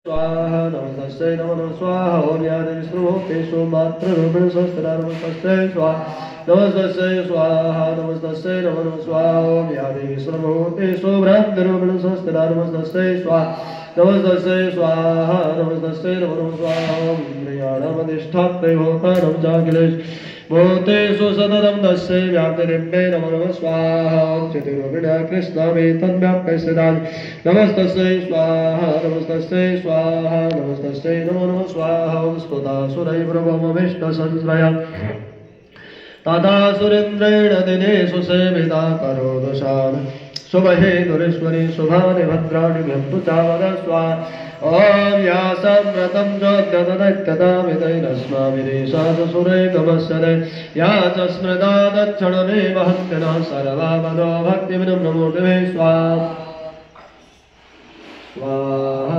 स्वाहा नमस्तस्यै नमो नमः स्वाहा ओम यादेश्वरोपेशो मात्ररूपेण संस्थिता नमस्तस्यै स्वाहा नमस्तस्यै स्वाहा नमस्तस्यै नमो नमः स्वाहा ओम यादेश्वरोपेशो ब्रह्मरूपेण संस्थिता नमस्तस्यै स्वाहा नमस्तस्यै स्वाहा नमस्तस्यै नमो नमः स्वाहा ओम इंद्रियाणामधिष्ठात्रे भूतानां चाखिलेश भूतेषु सततं तस्यै व्याप्तिरिम्बे नमो नमः स्वाहा चितिरूपिणा कृष्णमेतद्व्याप्य स्थितानि नमस्तस्यै स्वाहा नमस्तस्यै स्वाहा नमस्तस्यै नमो नमः स्वाहा स्तुतासुरैर्भवमभिष्टसंश्रया तथा सुरेन्द्रेण दिनेषु सेविता करोदशान् शुभहेतुरीश्वरी शुभानि भद्राणि व्यन्तु चावद स्वाहा ओम यासम्रतं जोद्यतदैत्यतामितैरस्माभिरीशासुरैकमस्यते या च स्मृता दक्षिणमेव हन्तिना सर्वावदो भक्तिविनं नमो देवे स्वाहा स्वाहा।